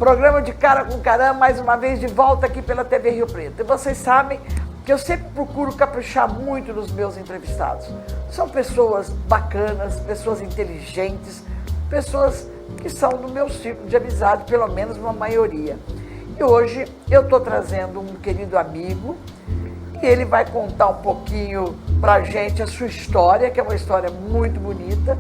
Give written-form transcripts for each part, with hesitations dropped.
Programa de Cara com Caramba, mais uma vez de volta aqui pela TV Rio Preto. E vocês sabem que eu sempre procuro caprichar muito nos meus entrevistados. São pessoas bacanas, pessoas inteligentes, pessoas que são do meu círculo de amizade, pelo menos uma maioria. E hoje eu estou trazendo um querido amigo e ele vai contar um pouquinho pra gente a sua história, que é uma história muito bonita.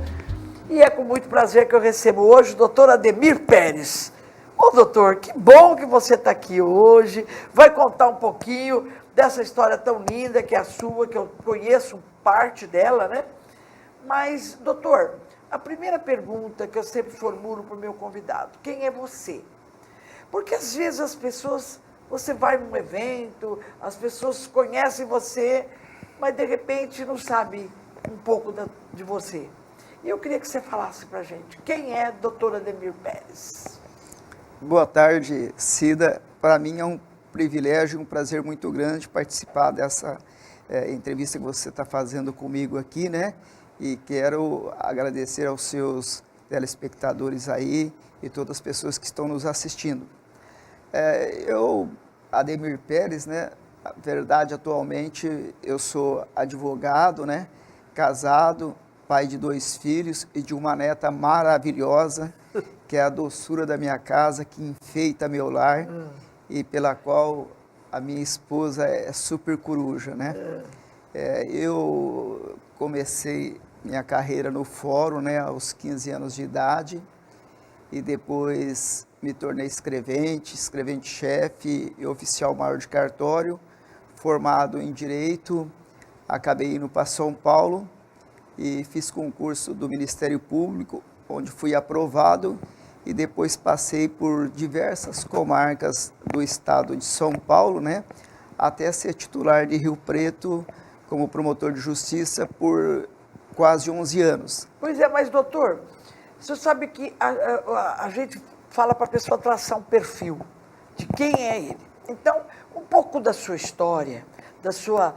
E é com muito prazer que eu recebo hoje o doutor Ademir Pérez. Ô doutor, que bom que você está aqui hoje, vai contar um pouquinho dessa história tão linda que é a sua, que eu conheço parte dela, né? Mas, doutor, a primeira pergunta que eu sempre formulo para o meu convidado, quem é você? Porque às vezes as pessoas, você vai num evento, as pessoas conhecem você, mas de repente não sabe um pouco de você. E eu queria que você falasse para a gente, quem é doutor Ademir Pérez? Boa tarde, Cida. Para mim é um privilégio, um prazer muito grande participar dessa entrevista que você está fazendo comigo aqui, né? E quero agradecer aos seus telespectadores aí e todas as pessoas que estão nos assistindo. Eu, Ademir Pérez, né? Na verdade, atualmente eu sou advogado, né? Casado, pai de 2 filhos e de uma neta maravilhosa, que é a doçura da minha casa, que enfeita meu lar e pela qual a minha esposa é super coruja, né? Eu comecei minha carreira no fórum, né, aos 15 anos de idade e depois me tornei escrevente-chefe e oficial maior de cartório, formado em Direito, acabei indo para São Paulo e fiz concurso do Ministério Público, onde fui aprovado e depois passei por diversas comarcas do estado de São Paulo, né, até ser titular de Rio Preto como promotor de justiça por quase 11 anos. Pois é, mas doutor, você sabe que a gente fala para a pessoa traçar um perfil de quem é ele. Então, um pouco da sua história, da sua,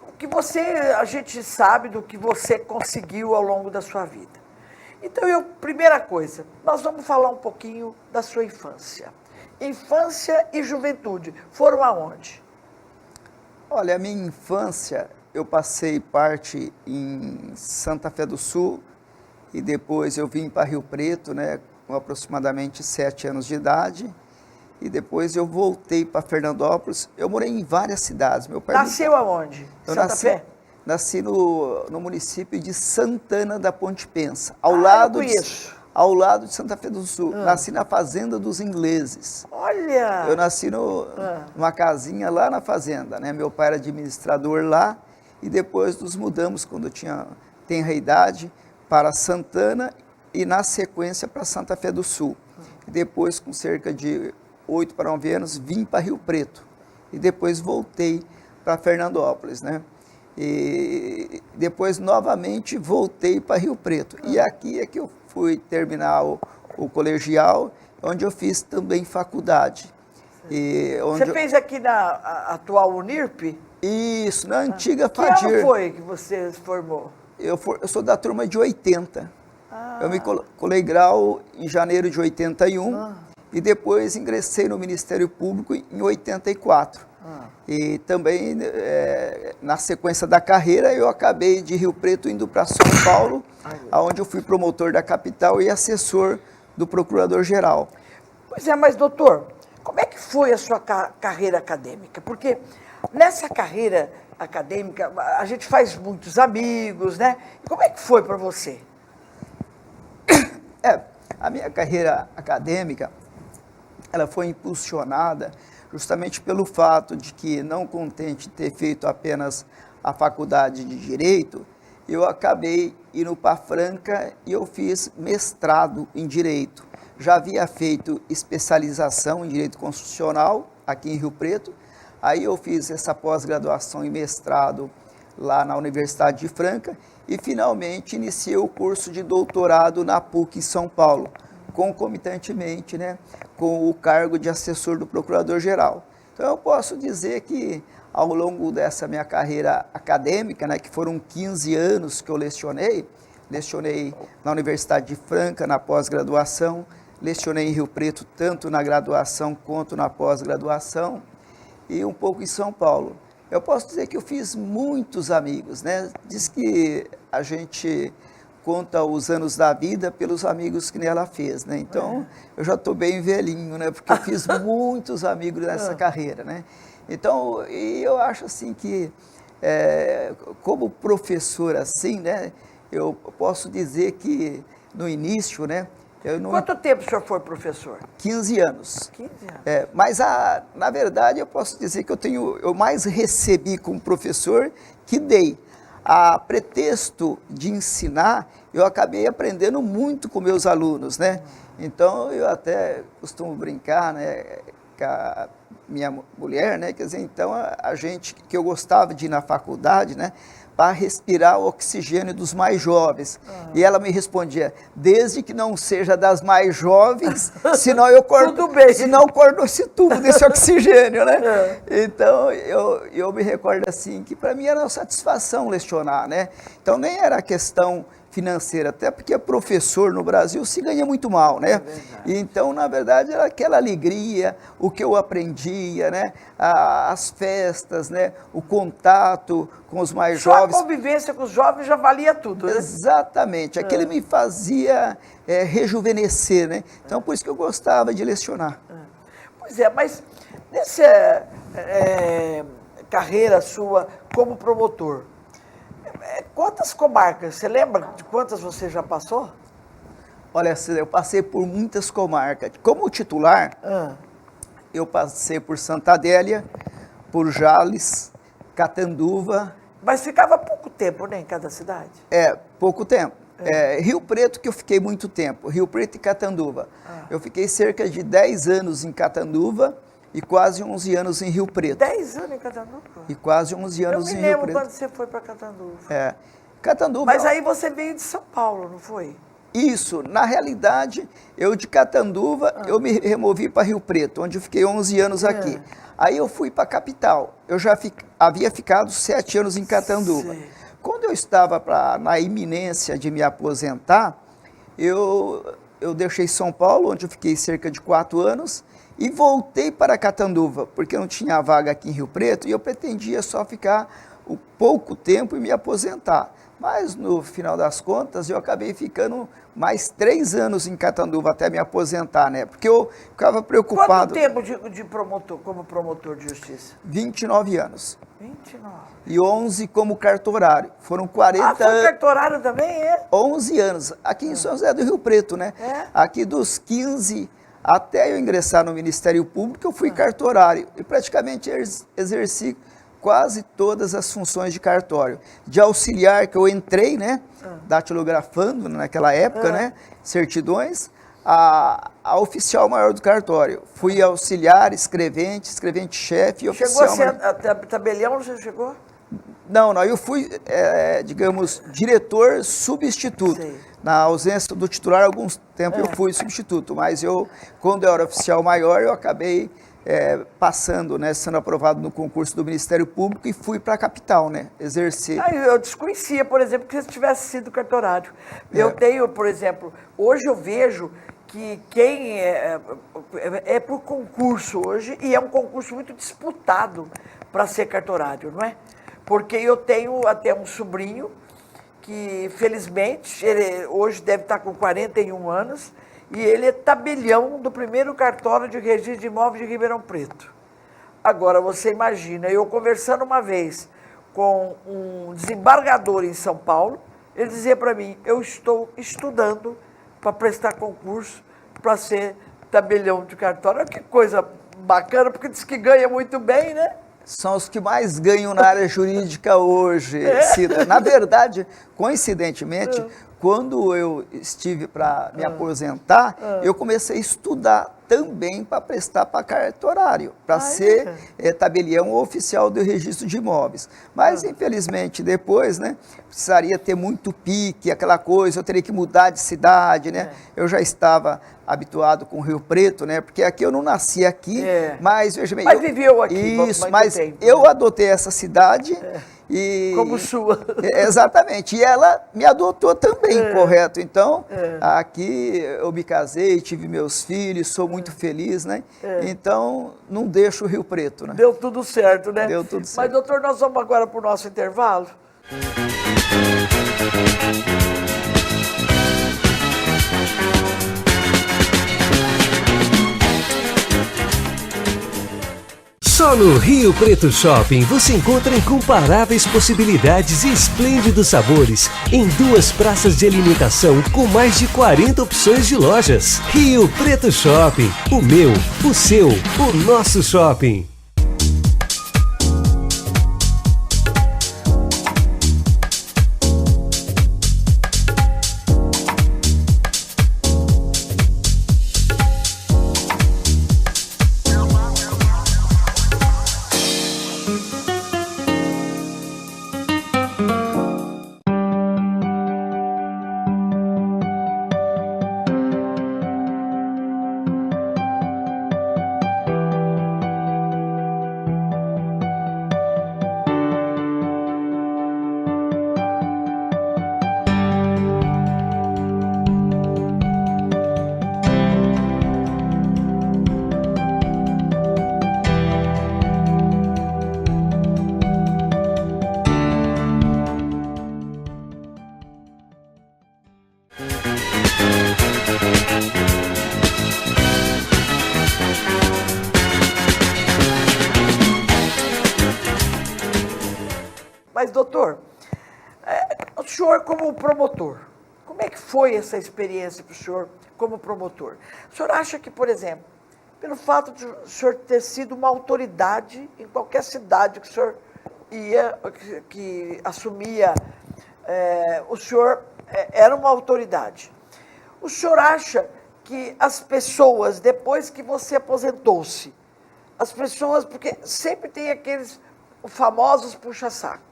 o que a gente sabe do que você conseguiu ao longo da sua vida. Então, primeira coisa, nós vamos falar um pouquinho da sua infância. Infância e juventude foram aonde? Olha, a minha infância, eu passei parte em Santa Fé do Sul e depois eu vim para Rio Preto, né, com aproximadamente 7 anos de idade. E depois eu voltei para Fernandópolis. Eu morei em várias cidades. Meu pai Nasceu aonde? Santa Fé? Nasci no município de Santana da Ponte Pensa, ao lado de Santa Fé do Sul. Nasci na fazenda dos ingleses. Olha! Eu nasci numa casinha lá na fazenda, né? Meu pai era administrador lá e depois nos mudamos, quando eu tenra idade, para Santana e na sequência para Santa Fé do Sul. Depois, com cerca de 8 para 9 anos, vim para Rio Preto e depois voltei para Fernandópolis, né? E depois novamente voltei para Rio Preto. E aqui é que eu fui terminar o colegial, onde eu fiz também faculdade. Você fez aqui na atual Unirp? Isso, na antiga Fadir. Fadir. Que ano foi que você se formou? Eu sou da turma de 80. Eu me colei grau em janeiro de 81 e depois ingressei no Ministério Público em 84. E também, na sequência da carreira, eu acabei de Rio Preto indo para São Paulo, onde eu fui promotor da capital e assessor do procurador-geral. Pois é, mas doutor, como é que foi a sua carreira acadêmica? Porque nessa carreira acadêmica, a gente faz muitos amigos, né? Como é que foi para você? A minha carreira acadêmica, ela foi impulsionada justamente pelo fato de que, não contente de ter feito apenas a faculdade de Direito, eu acabei indo para Franca e eu fiz mestrado em Direito. Já havia feito especialização em Direito Constitucional aqui em Rio Preto, aí eu fiz essa pós-graduação e mestrado lá na Universidade de Franca e finalmente iniciei o curso de doutorado na PUC em São Paulo, concomitantemente, né, com o cargo de assessor do Procurador-Geral. Então eu posso dizer que ao longo dessa minha carreira acadêmica, né, que foram 15 anos que eu lecionei na Universidade de Franca, na pós-graduação, lecionei em Rio Preto, tanto na graduação quanto na pós-graduação, e um pouco em São Paulo. Eu posso dizer que eu fiz muitos amigos, né? Diz que a gente conta os anos da vida pelos amigos que ela fez, né? Então, eu já estou bem velhinho, né? Porque eu fiz muitos amigos nessa carreira, né? Então, e eu acho assim que, como professor assim, né? Eu posso dizer que no início, né? Quanto tempo o senhor foi professor? 15 anos. 15 anos. Mas, na verdade, eu posso dizer que eu mais recebi como professor que dei. A pretexto de ensinar, eu acabei aprendendo muito com meus alunos, né? Então, eu até costumo brincar, né, com a minha mulher, né? Quer dizer, então, a gente, que eu gostava de ir na faculdade, né? Para respirar o oxigênio dos mais jovens. E ela me respondia, desde que não seja das mais jovens, senão eu corto, senão corto esse tubo desse oxigênio, né? Então, eu me recordo assim, que para mim era uma satisfação lecionar, né? Então, nem era questão financeira, até porque professor no Brasil se ganha muito mal, né? Então, na verdade, era aquela alegria, o que eu aprendia, né? As festas, né? O contato com os mais jovens. Só a convivência com os jovens já valia tudo, né? Exatamente, aquele me fazia rejuvenescer, né? Então, por isso que eu gostava de lecionar. Pois é, mas nessa carreira sua como promotor, quantas comarcas, você lembra de quantas você já passou? Olha, eu passei por muitas comarcas. Como titular, eu passei por Santa Adélia, por Jales, Catanduva. Mas ficava pouco tempo, né, em cada cidade? Pouco tempo. Rio Preto, que eu fiquei muito tempo, Rio Preto e Catanduva. Eu fiquei cerca de 10 anos em Catanduva e quase 11 anos em Rio Preto. 10 anos em Catanduva? E quase 11 anos em Rio Preto. Eu me lembro quando você foi para Catanduva. Catanduva. Mas aí você veio de São Paulo, não foi? Isso, na realidade, eu de Catanduva, eu me removi para Rio Preto, onde eu fiquei 11 anos aqui. Aí eu fui para a capital, eu já havia ficado 7 anos em Catanduva. Sim. Quando eu estava na iminência de me aposentar, eu deixei São Paulo, onde eu fiquei cerca de 4 anos, e voltei para Catanduva, porque não tinha vaga aqui em Rio Preto, e eu pretendia só ficar um pouco tempo e me aposentar. Mas, no final das contas, eu acabei ficando mais 3 anos em Catanduva até me aposentar, né? Porque eu ficava preocupado. Quanto tempo como promotor de justiça? 29 anos. 29. E 11 como cartorário. Foram 40 anos. Foi cartorário também, 11 anos. Aqui em São José do Rio Preto, né? Aqui dos 15 até eu ingressar no Ministério Público, eu fui cartorário. E praticamente exerci quase todas as funções de cartório. De auxiliar, que eu entrei, né, datilografando naquela época, né, certidões, a oficial maior do cartório. Fui auxiliar, escrevente-chefe e oficial maior. Chegou a ser tabelião, você chegou? Não, eu fui, digamos, diretor substituto. Sim. Na ausência do titular, alguns tempos eu fui substituto, mas quando eu era oficial maior, eu acabei passando, né, sendo aprovado no concurso do Ministério Público e fui para a capital, né, exercer. Eu desconhecia, por exemplo, que você tivesse sido cartorário. Eu tenho, por exemplo, hoje eu vejo que quem é por concurso hoje, e é um concurso muito disputado para ser cartorário, não é? Porque eu tenho até um sobrinho que, felizmente, ele hoje deve estar com 41 anos, e ele é tabelião do primeiro cartório de registro de imóveis de Ribeirão Preto. Agora, você imagina, eu conversando uma vez com um desembargador em São Paulo, ele dizia para mim, eu estou estudando para prestar concurso para ser tabelião de cartório. Olha que coisa bacana, porque diz que ganha muito bem, né? São os que mais ganham na área jurídica hoje, Cida. Na verdade, coincidentemente, quando eu estive para me aposentar, eu comecei a estudar também para prestar para cartorário, para ser tabelião oficial do registro de imóveis. Mas, infelizmente, depois, né, precisaria ter muito pique, aquela coisa, eu teria que mudar de cidade, né? Eu já estava habituado com Rio Preto, né? Porque aqui eu não nasci aqui, mas veja bem... Mas viveu aqui isso, mas tempo, eu adotei essa cidade Como sua. Exatamente. E ela me adotou também, correto? Então, aqui eu me casei, tive meus filhos, sou muito feliz, né? Então, não deixo o Rio Preto, né? Deu tudo certo, né? Deu tudo certo. Mas, doutor, nós vamos agora para o nosso intervalo. Só no Rio Preto Shopping você encontra incomparáveis possibilidades e esplêndidos sabores em 2 praças de alimentação com mais de 40 opções de lojas. Rio Preto Shopping, o meu, o seu, o nosso shopping. Mas, doutor, o senhor como promotor, como é que foi essa experiência para o senhor como promotor? O senhor acha que, por exemplo, pelo fato de o senhor ter sido uma autoridade em qualquer cidade que o senhor ia, que assumia, o senhor era uma autoridade. O senhor acha que as pessoas, depois que você aposentou-se, as pessoas, porque sempre tem aqueles famosos puxa-saco,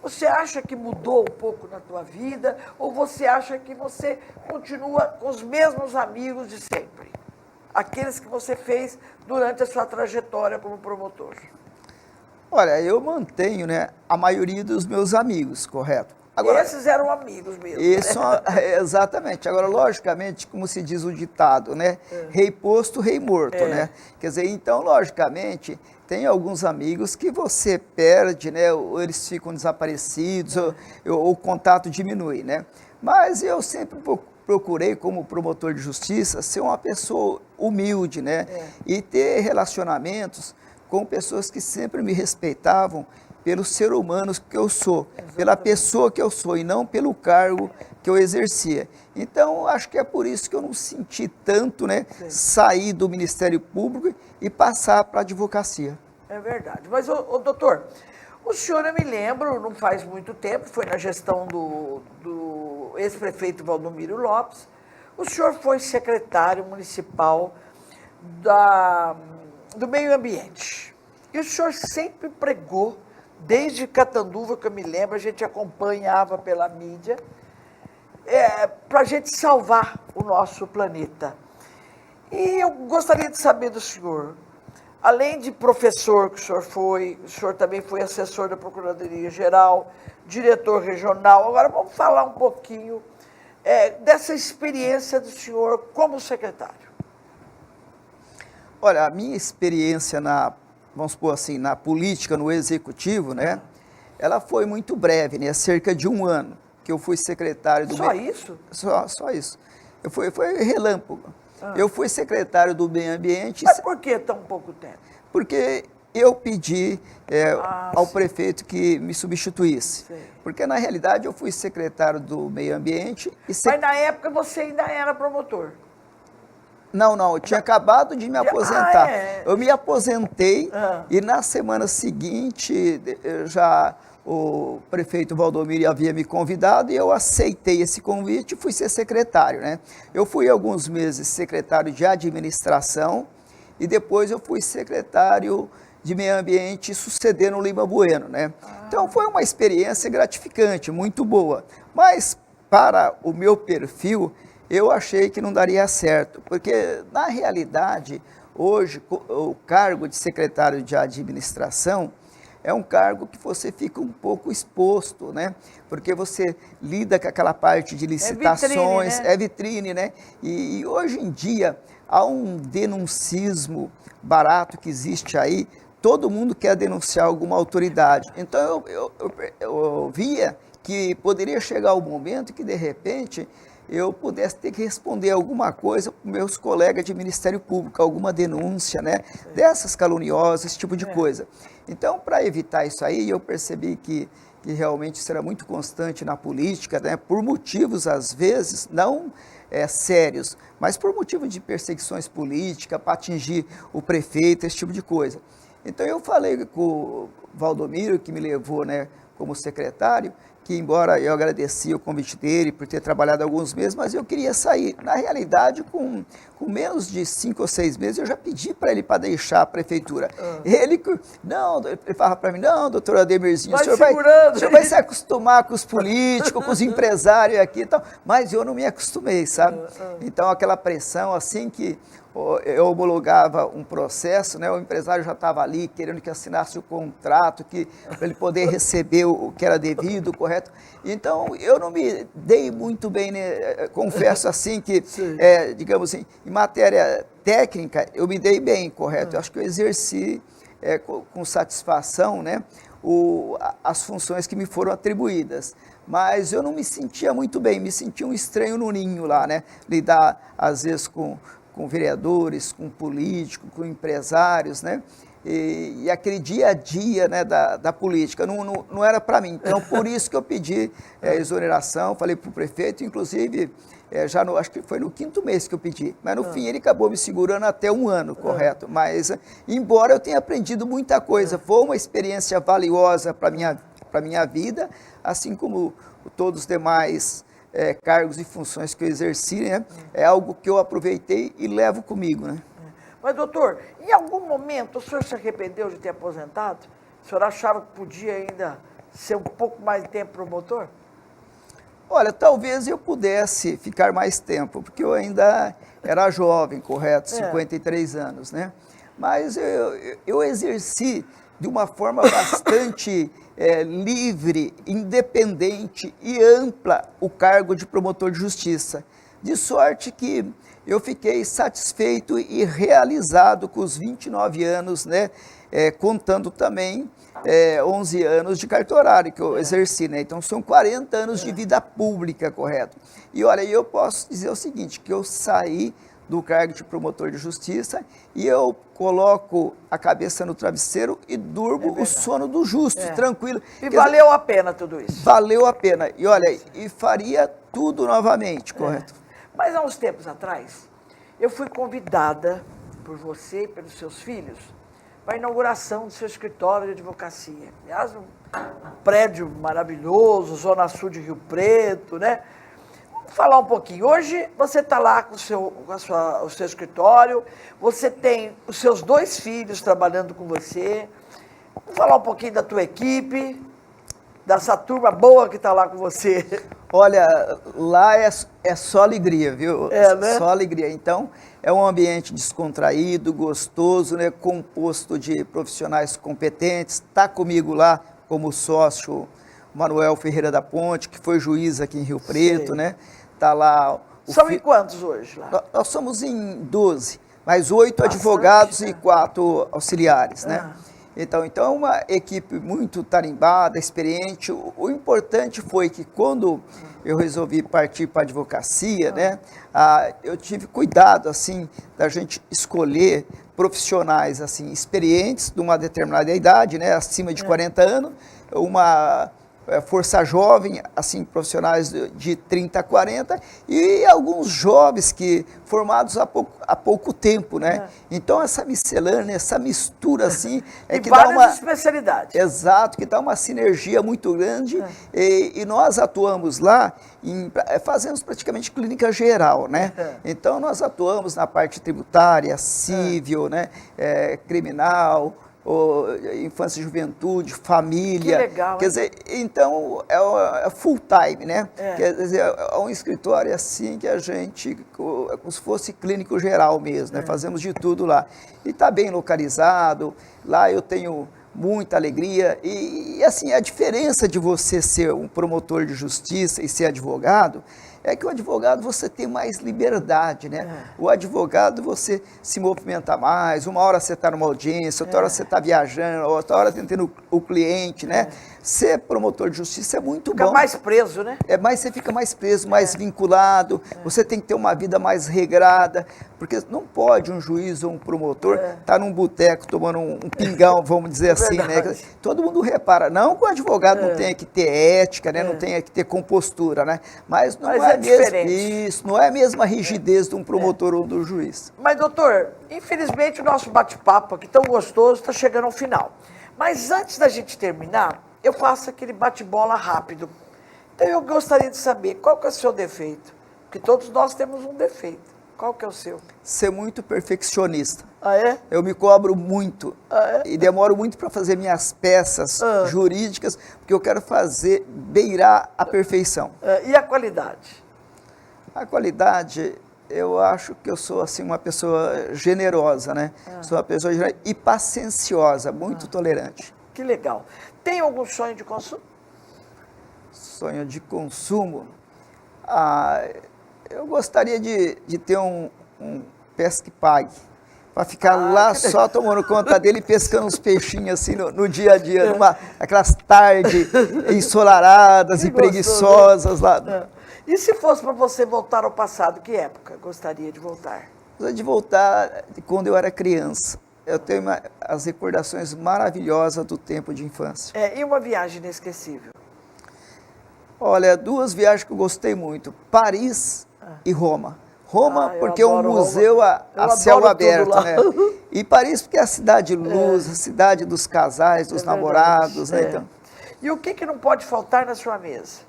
você acha que mudou um pouco na tua vida ou você acha que você continua com os mesmos amigos de sempre? Aqueles que você fez durante a sua trajetória como promotor. Olha, eu mantenho, né, a maioria dos meus amigos, correto? Agora, esses eram amigos mesmo. Isso, exatamente. Agora, logicamente, como se diz o ditado, né? Rei posto, rei morto, né? Quer dizer, então, logicamente, tem alguns amigos que você perde, né? Ou eles ficam desaparecidos, ou o contato diminui, né? Mas eu sempre procurei, como promotor de justiça, ser uma pessoa humilde, né? E ter relacionamentos com pessoas que sempre me respeitavam pelo ser humano que eu sou, pela pessoa que eu sou e não pelo cargo que eu exercia. Então, acho que é por isso que eu não senti tanto, né, sair do Ministério Público e passar para a advocacia. É verdade. Mas, doutor, o senhor, eu me lembro, não faz muito tempo, foi na gestão do ex-prefeito Valdomiro Lopes, o senhor foi secretário municipal do meio ambiente. E o senhor sempre pregou, desde Catanduva, que eu me lembro, a gente acompanhava pela mídia, para a gente salvar o nosso planeta. E eu gostaria de saber do senhor, além de professor que o senhor também foi assessor da Procuradoria-Geral, diretor regional. Agora vamos falar um pouquinho dessa experiência do senhor como secretário. Olha, a minha experiência vamos supor assim, na política, no executivo, né? Ela foi muito breve, né? Cerca de 1 ano que eu fui secretário do... Só isso? Só isso. Foi relâmpago. Eu fui secretário do Meio Ambiente... Mas por que tão pouco tempo? Porque eu pedi ao prefeito que me substituísse. Sim. Porque, na realidade, eu fui secretário do Meio Ambiente... Mas, na época, você ainda era promotor? Não, eu tinha acabado de me aposentar. Eu me aposentei e na semana seguinte o prefeito Valdomiro havia me convidado e eu aceitei esse convite e fui ser secretário, né? Eu fui alguns meses secretário de administração e depois eu fui secretário de meio ambiente sucedendo o Lima Bueno, né? Então foi uma experiência gratificante, muito boa. Mas para o meu perfil, eu achei que não daria certo, porque, na realidade, hoje, o cargo de secretário de administração é um cargo que você fica um pouco exposto, né? Porque você lida com aquela parte de licitações, é vitrine, né? E hoje em dia há um denuncismo barato que existe aí, todo mundo quer denunciar alguma autoridade. Então eu via que poderia chegar o momento que de repente eu pudesse ter que responder alguma coisa para meus colegas de Ministério Público, alguma denúncia, né, dessas caluniosas, esse tipo de coisa. Então, para evitar isso aí, eu percebi que realmente isso era muito constante na política, né, por motivos, às vezes, não sérios, mas por motivo de perseguições políticas, para atingir o prefeito, esse tipo de coisa. Então, eu falei com o Valdomiro, que me levou, né, como secretário, que embora eu agradeci o convite dele por ter trabalhado alguns meses, mas eu queria sair. Na realidade, com menos de 5 ou 6 meses, eu já pedi para ele para deixar a prefeitura. Ele falava para mim, não, doutor Ademirzinho, o senhor vai se acostumar com os políticos, com os empresários aqui e tal, mas eu não me acostumei, sabe? Então, aquela pressão, assim que eu homologava um processo, né, o empresário já estava ali querendo que assinasse o contrato, para ele poder receber o que era devido, correto? Então, eu não me dei muito bem, né, confesso assim que, digamos assim, em matéria técnica, eu me dei bem, correto? Eu acho que eu exerci com satisfação, né, as funções que me foram atribuídas. Mas eu não me sentia muito bem, me sentia um estranho no ninho lá, né? Lidar, às vezes, com vereadores, com políticos, com empresários, né? E aquele dia a dia, né, da política não era para mim. Então, por isso que eu pedi exoneração, falei para o prefeito, inclusive, acho que foi no 5º mês que eu pedi, mas no fim ele acabou me segurando até 1 ano, correto? Mas, embora eu tenha aprendido muita coisa, foi uma experiência valiosa para a minha vida, assim como todos os demais cargos e funções que eu exerci, né? É algo que eu aproveitei e levo comigo, né? Mas, doutor, em algum momento o senhor se arrependeu de ter aposentado? O senhor achava que podia ainda ser um pouco mais tempo promotor? Olha, talvez eu pudesse ficar mais tempo, porque eu ainda era jovem, correto? 53 anos, né? Mas eu exerci de uma forma bastante livre, independente e ampla o cargo de promotor de justiça. De sorte que eu fiquei satisfeito e realizado com os 29 anos, né, contando também 11 anos de cartorário que eu exerci, né? Então são 40 anos de vida pública, correto? E olha, eu posso dizer o seguinte, que eu saí do cargo de promotor de justiça e eu coloco a cabeça no travesseiro e durmo o sono do justo, tranquilo. E valeu a pena tudo isso? Valeu a pena. E olha, e faria tudo novamente, correto? Mas há uns tempos atrás, eu fui convidada por você e pelos seus filhos para a inauguração do seu escritório de advocacia. Aliás, um prédio maravilhoso, Zona Sul de Rio Preto, né? Vamos falar um pouquinho. Hoje você está lá com o seu escritório, você tem os seus 2 filhos trabalhando com você. Vamos falar um pouquinho da tua equipe, dessa turma boa que está lá com você. Olha, lá é só alegria, viu? Né? Só alegria. Então, é um ambiente descontraído, gostoso, né? Composto de profissionais competentes. Está comigo lá como sócio Manuel Ferreira da Ponte, que foi juiz aqui em Rio Preto, né? Está lá... São em quantos hoje lá? Nós somos em 12, mas 8 advogados e 4 auxiliares, né? Então é uma equipe muito tarimbada, experiente. O importante foi que quando eu resolvi partir para a advocacia, né, eu tive cuidado, assim, da gente escolher profissionais, assim, experientes de uma determinada idade, né, acima de 40 anos, uma força jovem, assim, profissionais de 30 a 40, e alguns jovens que formados há pouco tempo, né? Então, essa miscelânea, essa mistura, assim... e que várias dá uma especialidades. Exato, que dá uma sinergia muito grande, e nós atuamos lá, fazemos praticamente clínica geral, né? Então, nós atuamos na parte tributária, civil, né? Criminal, infância e juventude, família. Que legal, quer dizer, então é full time, né? Quer dizer, é um escritório assim que a gente, como se fosse clínico geral mesmo, né? Fazemos de tudo lá. E está bem localizado, lá eu tenho muita alegria. E assim, a diferença de você ser um promotor de justiça e ser advogado é que o advogado você tem mais liberdade, né? O advogado você se movimenta mais, uma hora você está numa audiência, outra hora você está viajando, outra hora tentando o cliente, né? Ser promotor de justiça é muito bom. Fica mais preso, né? Você fica mais preso, mais vinculado, você tem que ter uma vida mais regrada, porque não pode um juiz ou um promotor estar num boteco tomando um pingão, vamos dizer assim, né? Todo mundo repara, não que o advogado não tenha que ter ética, né? Não tenha que ter compostura, né? Mas não é diferente. Isso, não é a mesma rigidez de um promotor ou do juiz. Mas, doutor, infelizmente o nosso bate-papo aqui tão gostoso está chegando ao final. Mas antes da gente terminar, eu faço aquele bate-bola rápido. Então eu gostaria de saber qual que é o seu defeito. Porque todos nós temos um defeito. Qual que é o seu? Ser muito perfeccionista. Ah, é? Eu me cobro muito é? E demoro muito para fazer minhas peças jurídicas, porque eu quero beirar a perfeição. E a qualidade? A qualidade, eu acho que eu sou assim uma pessoa generosa, né? Sou uma pessoa generosa e pacienciosa, muito tolerante. Que legal. Tem algum sonho de consumo? Sonho de consumo? Eu gostaria de ter um pesque pague, para ficar lá só tomando conta dele e pescando uns peixinhos assim no dia a dia, aquelas tardes ensolaradas e preguições lá. E se fosse para você voltar ao passado, que época gostaria de voltar? Gostaria de voltar de quando eu era criança. Eu tenho as recordações maravilhosas do tempo de infância. E uma viagem inesquecível? Olha, 2 viagens que eu gostei muito, Paris e Roma. Roma, porque é um museu a céu aberto, né? E Paris, porque é a cidade de luz, a cidade dos casais, dos namorados, né? Então, e o que não pode faltar na sua mesa?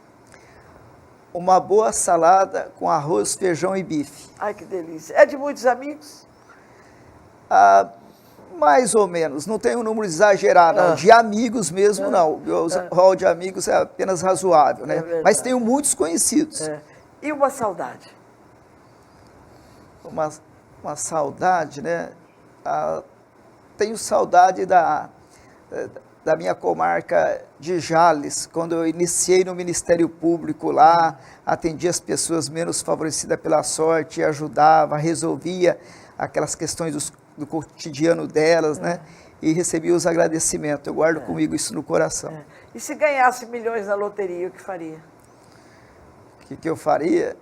Uma boa salada com arroz, feijão e bife. Ai, que delícia. É de muitos amigos? Mais ou menos, não tem um número exagerado, não. De amigos mesmo, não. O rol de amigos é apenas razoável, né? Mas tenho muitos conhecidos. E uma saudade? Uma saudade, né? Tenho saudade da minha comarca de Jales, quando eu iniciei no Ministério Público lá, atendia as pessoas menos favorecidas pela sorte, ajudava, resolvia aquelas questões do cotidiano delas, né? E recebia os agradecimentos. Eu guardo comigo isso no coração. E se ganhasse milhões na loteria, o que faria? O que eu faria?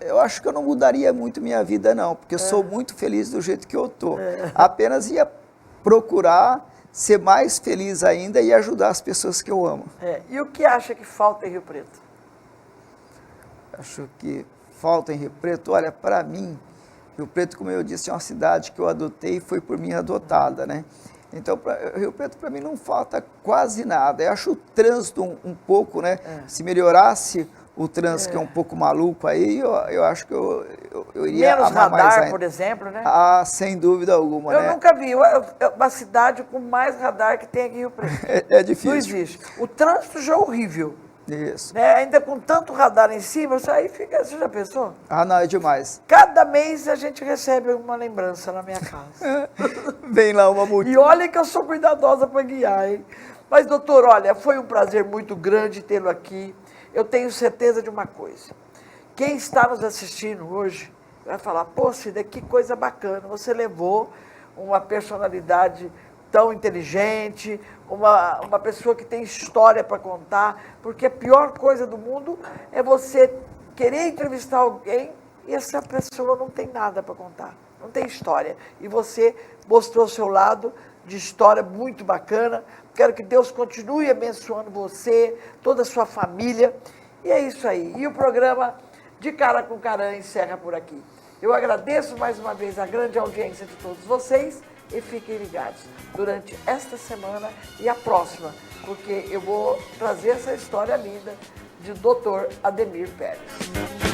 Eu acho que eu não mudaria muito minha vida, não, porque eu sou muito feliz do jeito que eu estou. Apenas ia procurar ser mais feliz ainda e ajudar as pessoas que eu amo. E o que acha que falta em Rio Preto? Acho que falta em Rio Preto, olha, para mim, Rio Preto, como eu disse, é uma cidade que eu adotei e foi por mim adotada, né? Então, Rio Preto, para mim, não falta quase nada. Eu acho o trânsito um pouco, né? Se melhorasse o trânsito, que é um pouco maluco aí, eu acho que eu iria menos amar mais radar, ainda. por exemplo, né? Sem dúvida alguma, eu né? nunca vi uma cidade com mais radar que tem aqui em Rio Preto. É difícil. Não existe. O trânsito já é horrível. Isso. Né? Ainda com tanto radar em cima, você já pensou? Não, é demais. Cada mês a gente recebe uma lembrança na minha casa. Vem lá uma multa. E olha que eu sou cuidadosa para guiar, hein? Mas, doutor, olha, foi um prazer muito grande tê-lo aqui. Eu tenho certeza de uma coisa. Quem está nos assistindo hoje vai falar, pô, Cida, que coisa bacana. Você levou uma personalidade tão inteligente, uma pessoa que tem história para contar, porque a pior coisa do mundo é você querer entrevistar alguém e essa pessoa não tem nada para contar, não tem história. E você mostrou o seu lado de história muito bacana. Quero que Deus continue abençoando você, toda a sua família. E é isso aí. E o programa De Cara com Carã encerra por aqui. Eu agradeço mais uma vez a grande audiência de todos vocês e fiquem ligados durante esta semana e a próxima, porque eu vou trazer essa história linda de Dr. Ademir Pérez.